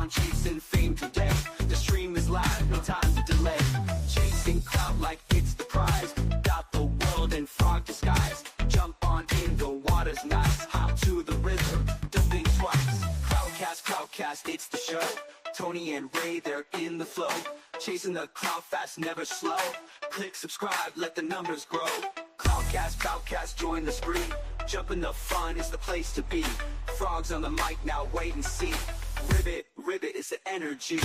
on chasing fame today. The stream is live, no time to delay. Chasing clout like it's the prize. Got the world in frog disguise. Jump on in, the water's nice. Hop to the rhythm, don't think twice. CloutCast, it's the show. Tony and Ray, they're in the flow. Chasing the clout fast, never slow. Click subscribe, let the numbers grow. CloutCast, join the spree. Jump in the fun is the place to be. Frogs on the mic, now wait and see. Ribbit is the energy.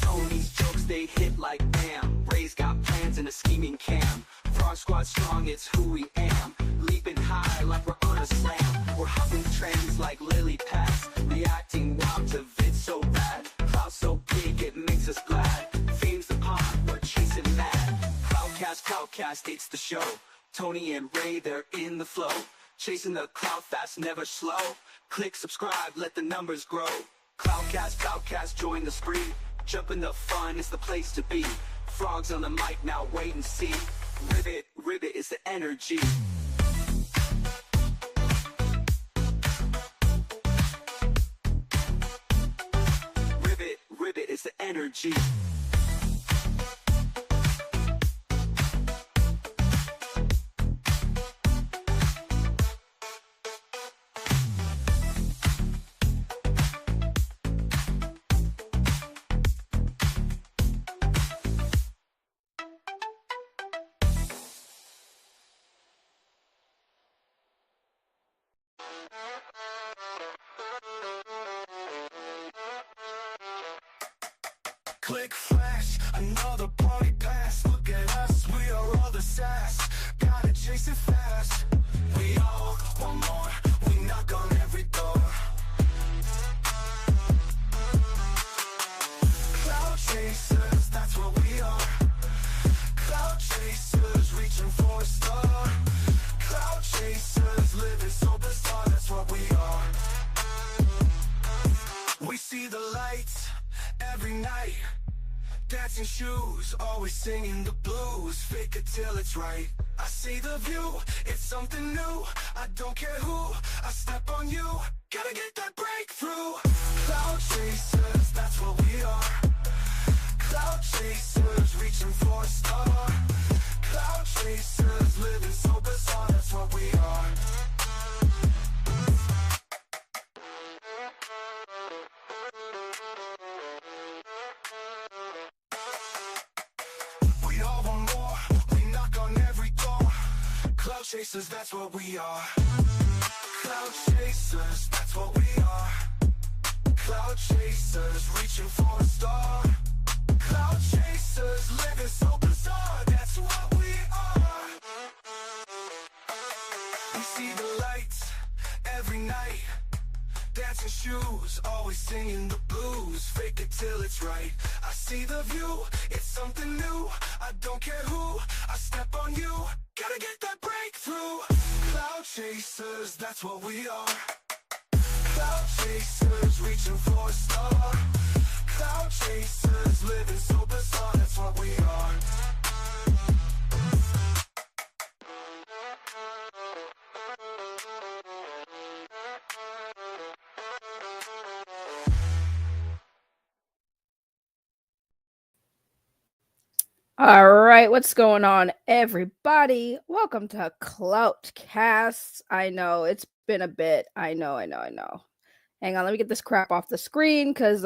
Tony's jokes, they hit like bam. Ray's got plans and a scheming cam. Frog Squad strong, it's who we am. Leaping high like we're on a slam. We're hopping trends like lily pads. Reacting wild to vids so rad. Cloud so big it makes us glad. Fame's the pond, we're chasing mad. CloutCast, it's the show. Tony and Ray, they're in the flow. Chasing the clout fast, never slow. Click subscribe, let the numbers grow. CloutCast, join the spree. Jump in the fun, it's the place to be. Frogs on the mic, now wait and see. Ribbit is the energy. Ribbit is the energy. Click flash, another party pass. Look at us, we are all the sass. Gotta chase it fast. We all want more, we knock on every door. Cloud chasers, that's what we are. Cloud chasers, reaching for a star. Cloud chasers, living so bizarre, that's what we are. We see the lights every night. Dancing shoes, always singing the blues. Fake it till it's right. I see the view, it's something new. I don't care who, I step on you. Gotta get that breakthrough. Cloud chasers, that's what we are. Cloud chasers, reaching for a star. Cloud chasers, living so bizarre, that's what we are. Cloud chasers, that's what we are. Cloud chasers, that's what we are. Cloud chasers, reaching for a star. Cloud chasers, living so bizarre, that's what we are. We see the lights every night. Dancing shoes, always singing the blues. Fake it till it's right. I see the view, it's something new. I don't care who, I step on you. Gotta get that breakthrough. Cloud chasers, that's what we are. Cloud chasers, reaching for a star. Cloud chasers, living so bizarre, that's what we are. All right, what's going on, everybody? Welcome to CloutCast. I know it's been a bit. I know. Hang on, let me get this crap off the screen because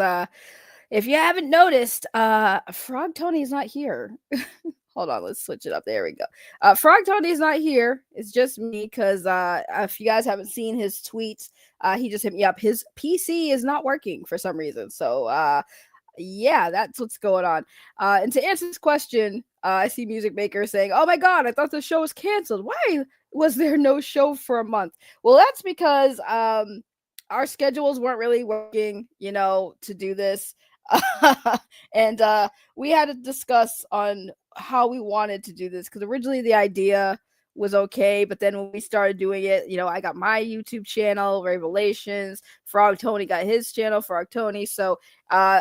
if you haven't noticed, Frog Tony's not here. Hold on, let's switch it up. There we go. Frog Tony's not here. It's just me because if you guys haven't seen his tweets, he just hit me up. His PC is not working for some reason. So yeah, that's what's going on. And to answer this question, I see Music Maker saying, "Oh my God, I thought the show was canceled. Why was there no show for a month?" Well, that's because our schedules weren't really working, to do this. And we had to discuss on how we wanted to do this because originally the idea was okay. But then when we started doing it, I got my YouTube channel, Revelations. Frog Tony got his channel, Frog Tony. So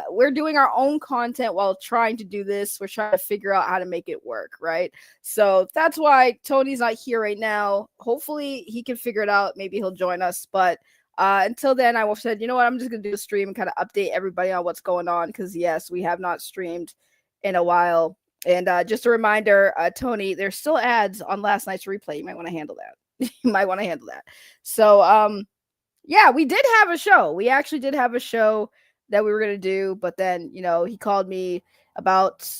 we're doing our own content while trying to do this. We're trying to figure out how to make it work, right? So that's why Tony's not here right now. Hopefully he can figure it out. Maybe he'll join us. But until then, I said, you know what? I'm just going to do a stream and kind of update everybody on what's going on. Because, yes, we have not streamed in a while. And just a reminder, Tony, there's still ads on last night's replay. You might want to handle that. You might want to handle that. So, yeah, we did have a show. We actually did have a show that we were going to do. But then, he called me about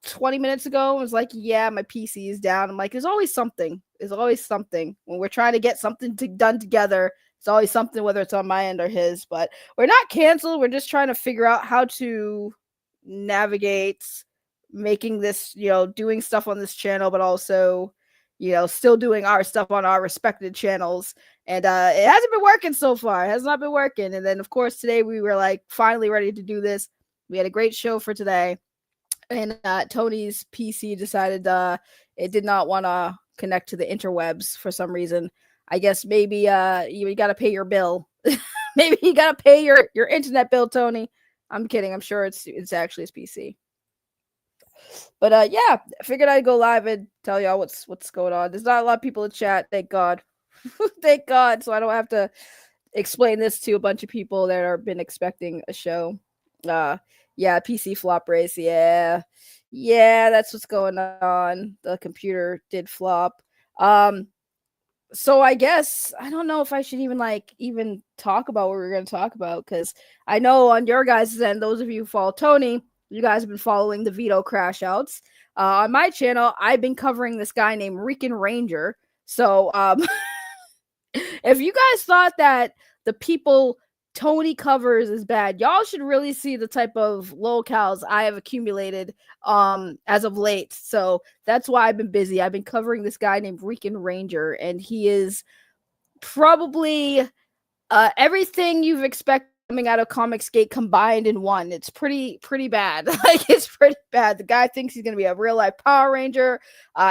20 minutes ago and was like, yeah, my PC is down. I'm like, there's always something. There's always something. When we're trying to get something done together, it's always something, whether it's on my end or his. But we're not canceled. We're just trying to figure out how to navigate making this, doing stuff on this channel, but also, still doing our stuff on our respected channels. And it hasn't been working so far. It has not been working. And then, of course, today we were like finally ready to do this. We had a great show for today. And Tony's PC decided it did not want to connect to the interwebs for some reason. I guess maybe you got to pay your bill. Maybe you got to pay your internet bill, Tony. I'm kidding. I'm sure it's actually his PC. But yeah, I figured I'd go live and tell y'all what's going on. There's not a lot of people in chat, thank God. Thank God. So I don't have to explain this to a bunch of people that have been expecting a show. Yeah, PC flop race. Yeah, that's what's going on. The computer did flop. So I guess I don't know if I should even talk about what we're going to talk about, because I know on your guys' end, those of you who follow Tony, you guys have been following the veto crash outs. On my channel, I've been covering this guy named Rican Ranger. So if you guys thought that the people Tony covers is bad, y'all should really see the type of locales I have accumulated as of late. So that's why I've been busy. I've been covering this guy named Rican Ranger, and he is probably everything you've expected coming out of Comicsgate combined in one. It's pretty bad. Like, it's pretty bad. The guy thinks he's gonna be a real life Power Ranger.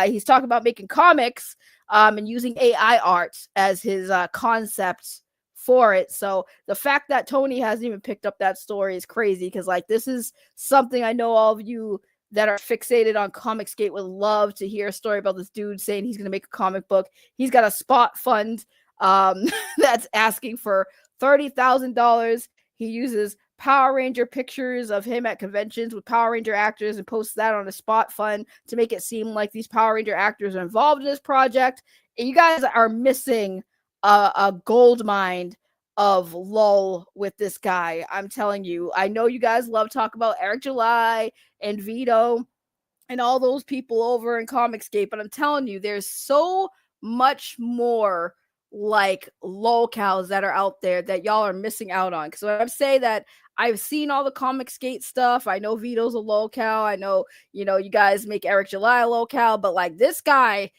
He's talking about making comics and using AI art as his concept for it. So the fact that Tony hasn't even picked up that story is crazy, because like, this is something I know all of you that are fixated on Comicsgate would love to hear a story about. This dude saying he's gonna make a comic book. He's got a spot fund that's asking for $30,000. He uses Power Ranger pictures of him at conventions with Power Ranger actors and posts that on a spot fund to make it seem like these Power Ranger actors are involved in this project. And you guys are missing a gold mine of lull with this guy. I'm telling you. I know you guys love talking about Eric July and Vito and all those people over in Comicsgate, but I'm telling you, there's so much more like locales that are out there that y'all are missing out on. Because when I say that I've seen all the Comicsgate stuff, I know Vito's a locale, I know, you guys make Eric July a locale, but like, this guy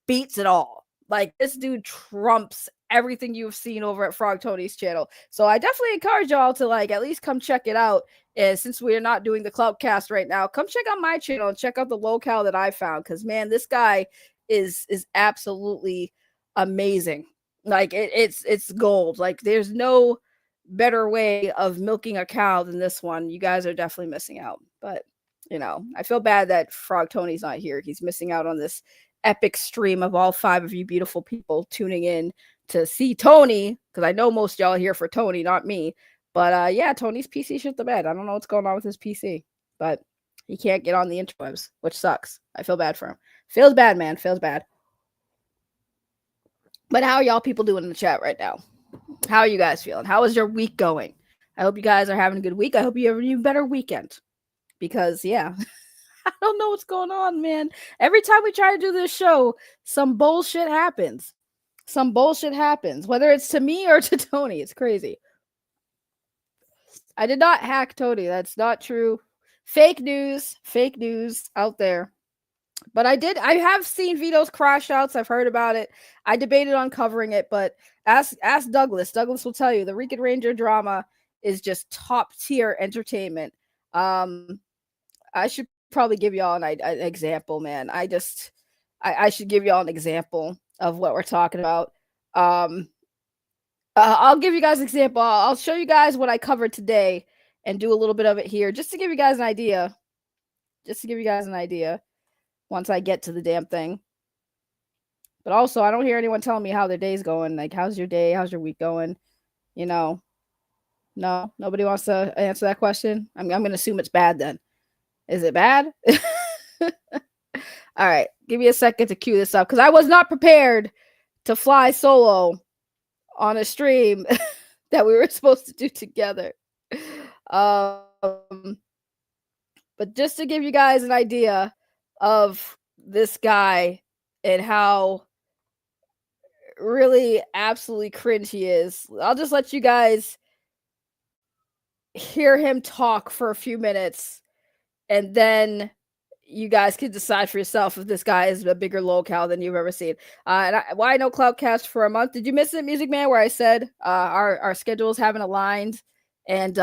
beats it all. Like, this dude trumps everything you've seen over at Frog Tony's channel. So I definitely encourage y'all to like at least come check it out. And since we're not doing the CloutCast right now, come check out my channel and check out the locale that I found, because man, this guy is absolutely amazing. Like, it's gold. Like, there's no better way of milking a cow than this one. You guys are definitely missing out. But I feel bad that Frog Tony's not here. He's missing out on this epic stream of all 5 of you beautiful people tuning in to see Tony, because I know most y'all are here for Tony, not me. But yeah, Tony's PC shit the bed. I don't know what's going on with his PC, but he can't get on the interwebs, which sucks. I feel bad for him. Feels bad, man. Feels bad. But how are y'all people doing in the chat right now? How are you guys feeling? How is your week going? I hope you guys are having a good week. I hope you have an even better weekend. Because, yeah, I don't know what's going on, man. Every time we try to do this show, some bullshit happens. Some bullshit happens. Whether it's to me or to Tony. It's crazy. I did not hack Tony. That's not true. Fake news out there. But I have seen Vito's crash outs. I've heard about it. I debated on covering it, but ask Douglas. Douglas will tell you the Rican Ranger drama is just top tier entertainment. I should probably give y'all an example, man. I should give y'all an example of what we're talking about. I'll give you guys an example. I'll show you guys what I covered today and do a little bit of it here just to give you guys an idea. Once I get to the damn thing. But also, I don't hear anyone telling me how their day's going. Like, how's your day? How's your week going? You know, no, nobody wants to answer that question. I'm going to assume it's bad then. Is it bad? All right, give me a second to cue this up because I was not prepared to fly solo on a stream that we were supposed to do together. But just to give you guys an idea of this guy and how really absolutely cringe he is, I'll just let you guys hear him talk for a few minutes and then you guys can decide for yourself if this guy is a bigger lolcow than you've ever seen. Why I know CloutCast for a month. Did you miss it, Music Man, where I said our schedules haven't aligned and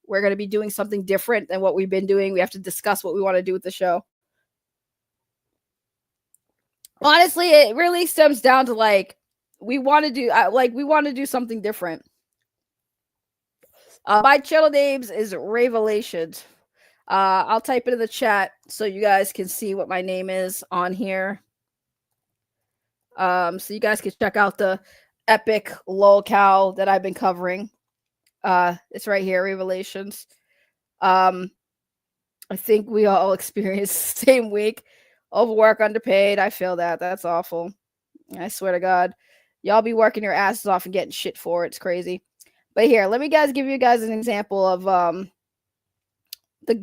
we're going to be doing something different than what we've been doing? We have to discuss what we want to do with the show. Honestly, it really stems down to like we want to do something different. My channel names is Revelations. I'll type it in the chat so you guys can see what my name is on here. So you guys can check out the epic lolcow that I've been covering. It's right here, Revelations. I think we all experienced the same week. Overwork, underpaid. I feel that. That's awful. I swear to God. Y'all be working your asses off and getting shit for it. It's crazy. But here, let me give you guys an example of the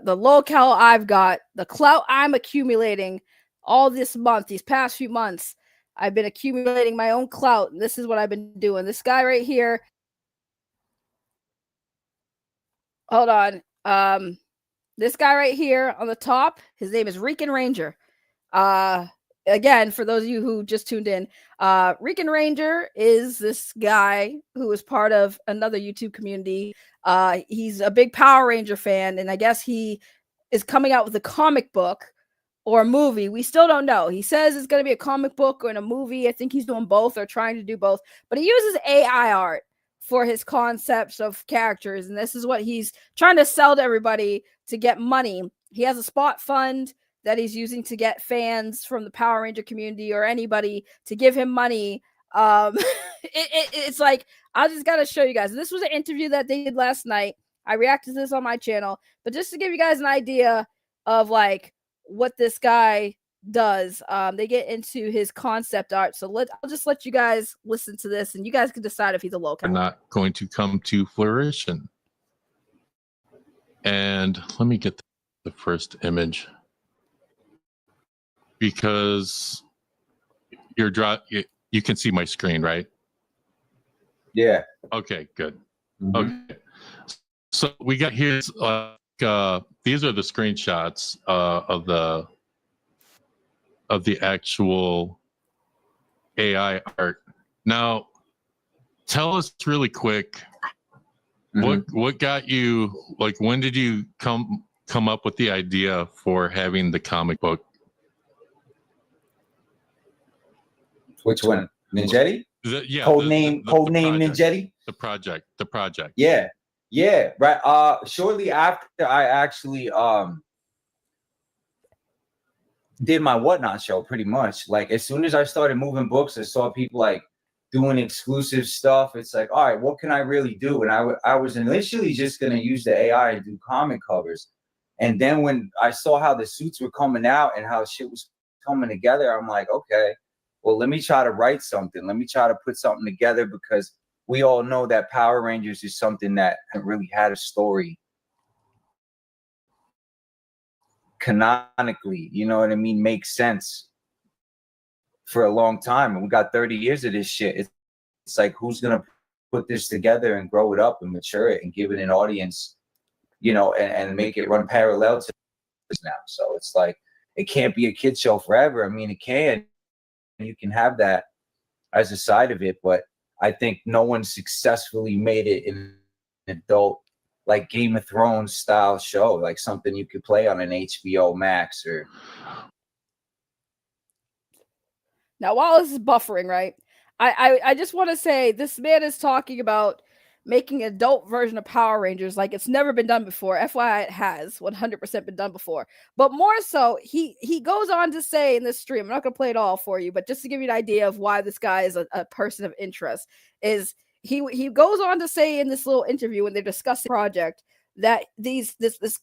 lolcow I've got, the clout I'm accumulating all this month, these past few months. I've been accumulating my own clout, and this is what I've been doing. This guy right here. Hold on. This guy right here on the top, his name is Rican Ranger. Again, for those of you who just tuned in, Rican Ranger is this guy who is part of another YouTube community. He's a big Power Ranger fan, and I guess he is coming out with a comic book or a movie. We still don't know. He says it's going to be a comic book or in a movie. I think he's doing both or trying to do both, but he uses AI art for his concepts of characters, and this is what he's trying to sell to everybody to get money. He has a spot fund that he's using to get fans from the Power Ranger community or anybody to give him money. It's like, I just got to show you guys. This was an interview that they did last night. I reacted to this on my channel, but just to give you guys an idea of like what this guy does, they get into his concept art. So I'll just let you guys listen to this and you guys can decide if he's a lolcow. Not going to come to fruition. And let me get the first image. Because you can see my screen, right? Yeah. Okay, good. Mm-hmm. Okay. So we got here's these are the screenshots of the actual AI art. Now, tell us really quick, what got you, like, when did you come up with the idea for having the comic book? Which one? Ninjetti? Yeah. Codename Ninjetti? The project. Yeah. Yeah. Right. Shortly after I actually did my Whatnot show, pretty much. Like as soon as I started moving books, I saw people like doing exclusive stuff. It's like, all right, what can I really do? And I was initially just gonna use the AI and do comic covers. And then when I saw how the suits were coming out and how shit was coming together, I'm like, okay, well, let me try to write something. Let me try to put something together because we all know that Power Rangers is something that really had a story canonically, you know what I mean? Makes sense for a long time. And we got 30 years of this shit. It's like, who's going to put this together and grow it up and mature it and give it an audience, you know, and make it run parallel to this now. So it's like, it can't be a kid show forever. I mean, it can. You can have that as a side of it, but I think no one successfully made it in an adult, like Game of Thrones style show, like something you could play on an HBO Max or. Now, while this is buffering, right, I just want to say this man is talking about making an adult version of Power Rangers like it's never been done before. FYI, it has 100% been done before. But more so, he goes on to say in this stream, I'm not going to play it all for you, but just to give you an idea of why this guy is a person of interest, is he goes on to say in this little interview when they're discussing the project that this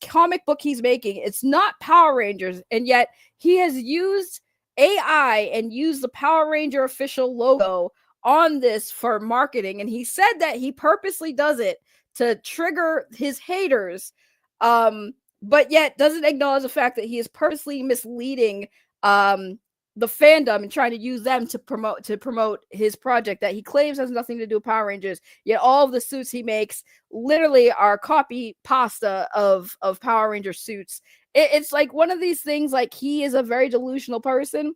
comic book he's making, it's not Power Rangers, and yet he has used AI and used the Power Ranger official logo on this for marketing. And he said that he purposely does it to trigger his haters, but yet doesn't acknowledge the fact that he is purposely misleading the fandom and trying to use them to promote his project that he claims has nothing to do with Power Rangers. Yet all of the suits he makes literally are copy pasta of Power Ranger suits. It's like one of these things, like he is a very delusional person,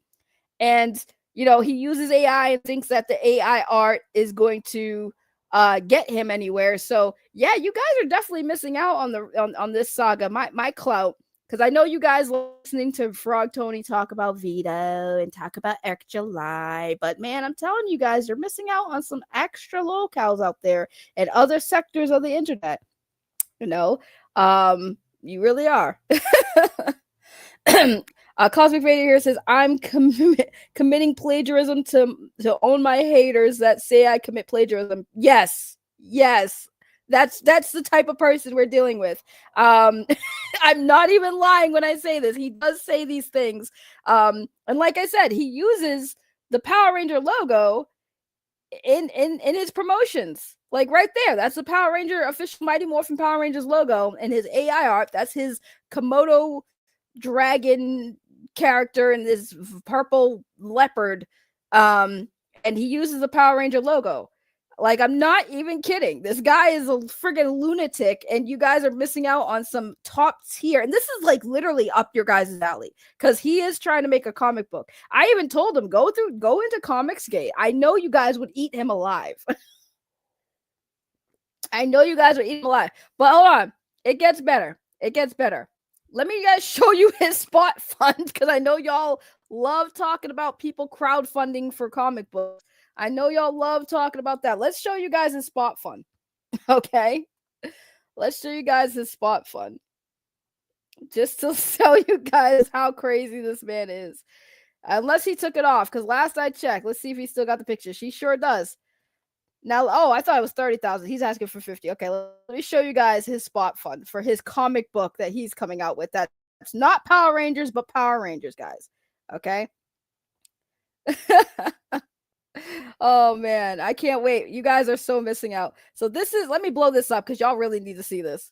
and he uses AI and thinks that the AI art is going to get him anywhere. So yeah, you guys are definitely missing out on this saga. My clout, because I know you guys listening to Frog Tony talk about Vito and talk about Eric July, but man, I'm telling you guys, you're missing out on some extra locales out there and other sectors of the internet. You really are. Cosmic Vader here says, I'm committing plagiarism to own my haters that say I commit plagiarism. Yes. That's the type of person we're dealing with. I'm not even lying when I say this. He does say these things. And like I said, he uses the Power Ranger logo in his promotions. Like right there, that's the Power Ranger official Mighty Morphin Power Rangers logo, and his AI art, that's his Komodo dragon character and this purple leopard, and he uses the Power Ranger logo. Like, I'm not even kidding. This guy is a friggin' lunatic, and you guys are missing out on some top tier. And this is like literally up your guys' alley, because he is trying to make a comic book. I even told him, go into Comicsgate. I know you guys would eat him alive. I know you guys are eating alive. But hold on. It gets better. Let me guys show you his spot fund, because I know y'all love talking about people crowdfunding for comic books. I know y'all love talking about that. Let's show you guys his spot fund. Okay? Let's show you guys his spot fund. Just to show you guys how crazy this man is. Unless he took it off, because last I checked, let's see if he still got the picture. She sure does. Now, I thought it was 30,000. He's asking for 50. Okay, let me show you guys his spot fund for his comic book that he's coming out with. That's not Power Rangers, but Power Rangers, guys. Okay? Oh, man. I can't wait. You guys are so missing out. So let me blow this up, because y'all really need to see this.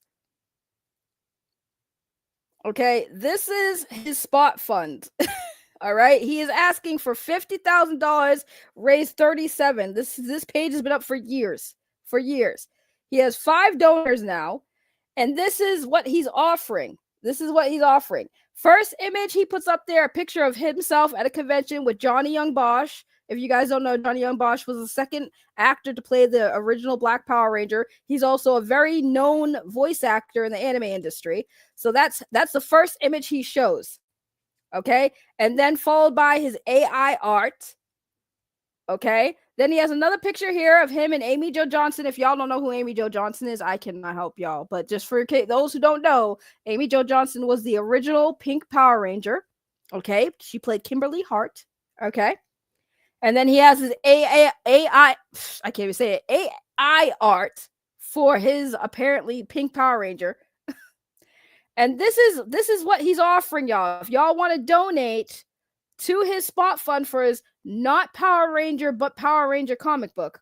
Okay, this is his spot fund. All right, he is asking for $50,000, raised 37. This page has been up for years. He has 5 donors now, and this is what he's offering. First image he puts up there, a picture of himself at a convention with Johnny Young Bosch. If you guys don't know, Johnny Young Bosch was the second actor to play the original Black Power Ranger. He's also a very known voice actor in the anime industry. So that's the first image he shows. Okay, and then followed by his AI art. Okay, then he has another picture here of him and Amy Jo Johnson. If y'all don't know who Amy Jo Johnson is, I cannot help y'all. But just for those who don't know, Amy Jo Johnson was the original Pink Power Ranger. Okay, she played Kimberly Hart. Okay, and then he has his AI, I can't even say it, AI art for his apparently Pink Power Ranger. And this is what he's offering y'all. If y'all want to donate to his spot fund for his not Power Ranger, but Power Ranger comic book,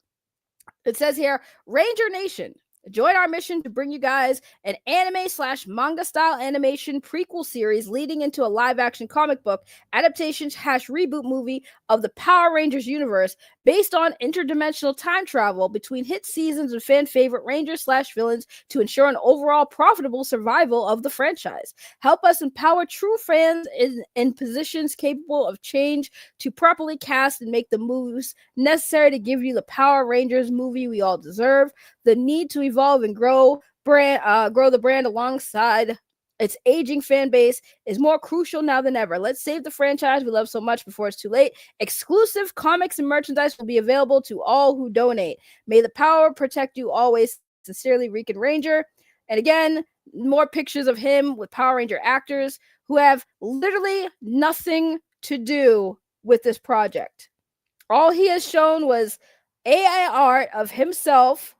it says here, Ranger Nation, join our mission to bring you guys an anime/manga style animation prequel series leading into a live action comic book adaptation / reboot movie of the Power Rangers universe based on interdimensional time travel between hit seasons and fan favorite Rangers / villains to ensure an overall profitable survival of the franchise. Help us empower true fans in positions capable of change to properly cast and make the moves necessary to give you the Power Rangers movie we all deserve. The need to evolve and grow the brand alongside Its aging fan base is more crucial now than ever. Let's save the franchise we love so much before it's too late. Exclusive comics and merchandise will be available to all who donate. May the power protect you always. Sincerely, Rican Ranger. And again, more pictures of him with Power Ranger actors who have literally nothing to do with this project. All he has shown was AI art of himself.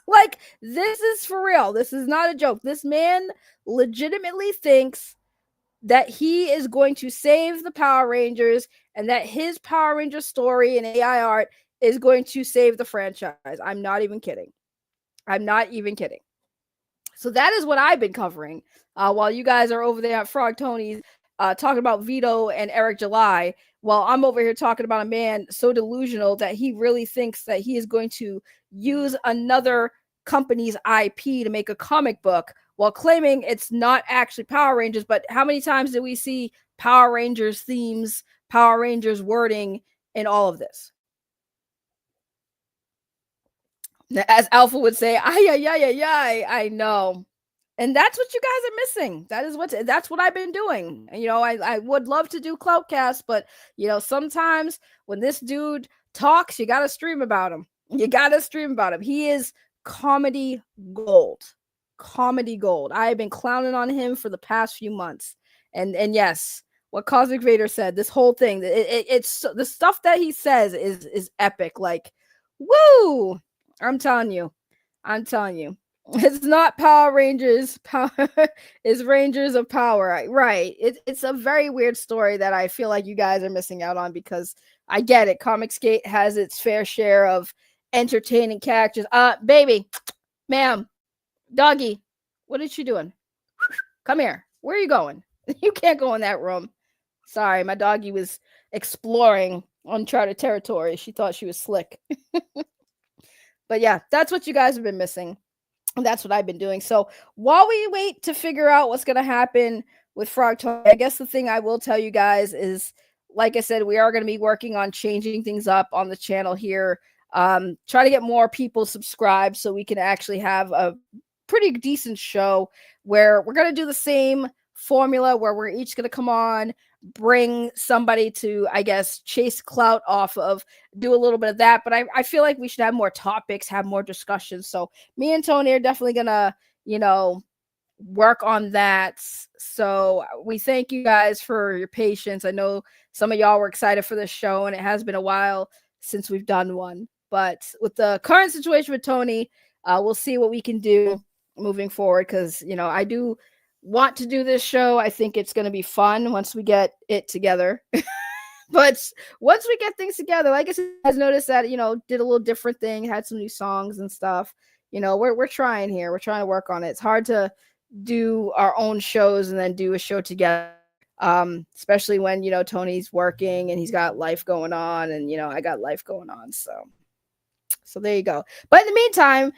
Like, this is for real. This is not a joke. This man legitimately thinks that he is going to save the Power Rangers and that his Power Ranger story and AI art is going to save the franchise. I'm not even kidding. I'm not even kidding. So that is what I've been covering while you guys are over there at Frog Tony's talking about Vito and Eric July, while I'm over here talking about a man so delusional that he really thinks that he is going to use another company's IP to make a comic book while claiming it's not actually Power Rangers. But how many times did we see Power Rangers themes, Power Rangers wording in all of this? As Alpha would say, I know. And that's what you guys are missing. That's what I've been doing. And, I would love to do CloutCast, but sometimes when this dude talks, you gotta stream about him. He is comedy gold. Comedy gold. I have been clowning on him for the past few months. And yes, what Cosmic Vader said, this whole thing, it's the stuff that he says is epic. Like, woo! I'm telling you. It's not Power Rangers. It's Rangers of Power. Right. It's a very weird story that I feel like you guys are missing out on, because I get it. Comicsgate has its fair share of entertaining characters. Baby, ma'am, doggy, what is she doing? Come here. Where are you going? You can't go in that room. Sorry, my doggy was exploring uncharted territory. She thought she was slick. But yeah, that's what you guys have been missing. And that's what I've been doing. So while we wait to figure out what's going to happen with Frog Tony, I guess the thing I will tell you guys is, like I said, we are going to be working on changing things up on the channel here. Try to get more people subscribed so we can actually have a pretty decent show where we're going to do the same formula where we're each going to come on, bring somebody to, I guess, chase clout off of, do a little bit of that. But I feel like we should have more topics, have more discussions. So me and Tony are definitely gonna, work on that. So we thank you guys for your patience. I know some of y'all were excited for this show, and it has been a while since we've done one. But with the current situation with Tony, we'll see what we can do moving forward, because I do want to do this show. I think it's going to be fun once we get it together. But once we get things together, like I said, you guys noticed that, did a little different thing, had some new songs and stuff. We're trying here. We're trying to work on it. It's hard to do our own shows and then do a show together. Especially when, Tony's working and he's got life going on, and, I got life going on. So there you go. But in the meantime,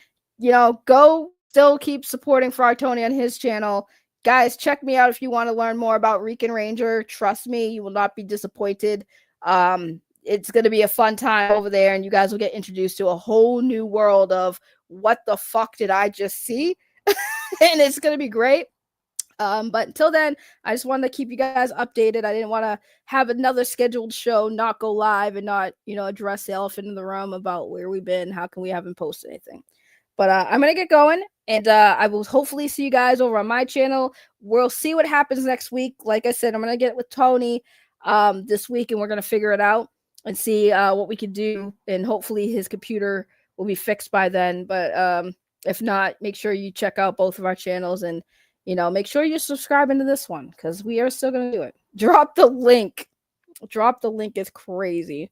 go still keep supporting Frog Tony on his channel. Guys, check me out if you want to learn more about Rican Ranger. Trust me, you will not be disappointed. It's going to be a fun time over there, and you guys will get introduced to a whole new world of what the fuck did I just see? And it's going to be great. But until then, I just wanted to keep you guys updated. I didn't want to have another scheduled show not go live and not, address the elephant in the room about where we've been. How come we haven't posted anything? But I'm going to get going, and I will hopefully see you guys over on my channel. We'll see what happens next week. Like I said, I'm going to get with Tony this week, and we're going to figure it out and see what we can do. And hopefully his computer will be fixed by then. But if not, make sure you check out both of our channels, and, make sure you're subscribing to this one, because we are still going to do it. Drop the link. Drop the link is crazy.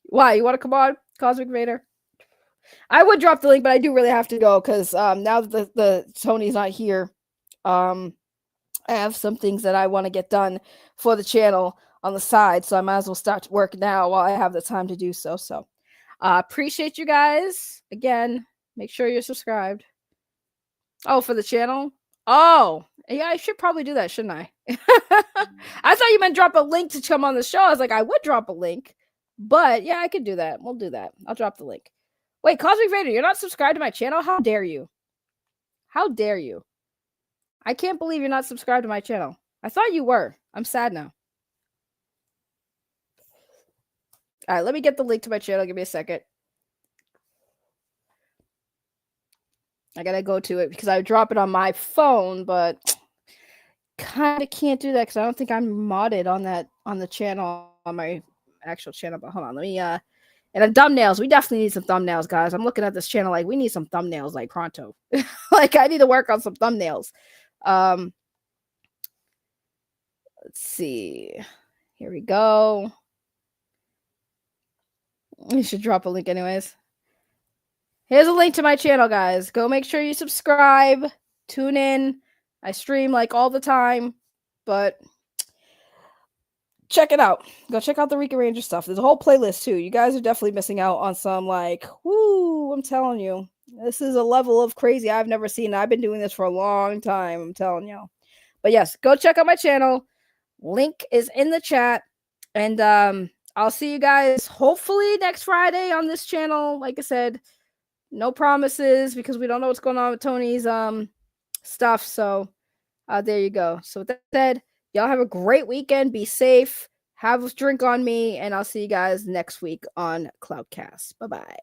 Why? You want to come on, Cosmic Vader? I would drop the link, but I do really have to go, because now that the Tony's not here, I have some things that I want to get done for the channel on the side, so I might as well start work now while I have the time to do so. So appreciate you guys. Again, make sure you're subscribed. Oh, for the channel? Oh, yeah, I should probably do that, shouldn't I? I thought you meant drop a link to come on the show. I was like, I would drop a link, but yeah, I could do that. We'll do that. I'll drop the link. Wait, Cosmic Vader, you're not subscribed to my channel? How dare you? How dare you? I can't believe you're not subscribed to my channel. I thought you were. I'm sad now. All right, let me get the link to my channel. Give me a second. I gotta go to it because I drop it on my phone, but kind of can't do that because I don't think I'm modded on the channel, on my actual channel. But hold on, let me and the thumbnails. We definitely need some thumbnails, guys. I'm looking at this channel like we need some thumbnails like pronto. Like I need to work on some thumbnails. Let's see. Here we go. We should drop a link anyways. Here's a link to my channel, guys. Go make sure you subscribe. Tune in. I stream like all the time, but check it out. Go check out the Rican Ranger stuff. There's a whole playlist too. You guys are definitely missing out on some like, woo, I'm telling you. This is a level of crazy I've never seen. I've been doing this for a long time, I'm telling you. But yes, go check out my channel. Link is in the chat. And I'll see you guys hopefully next Friday on this channel. Like I said, no promises because we don't know what's going on with Tony's stuff. So there you go. So with that said, y'all have a great weekend. Be safe. Have a drink on me. And I'll see you guys next week on CloutCast. Bye-bye.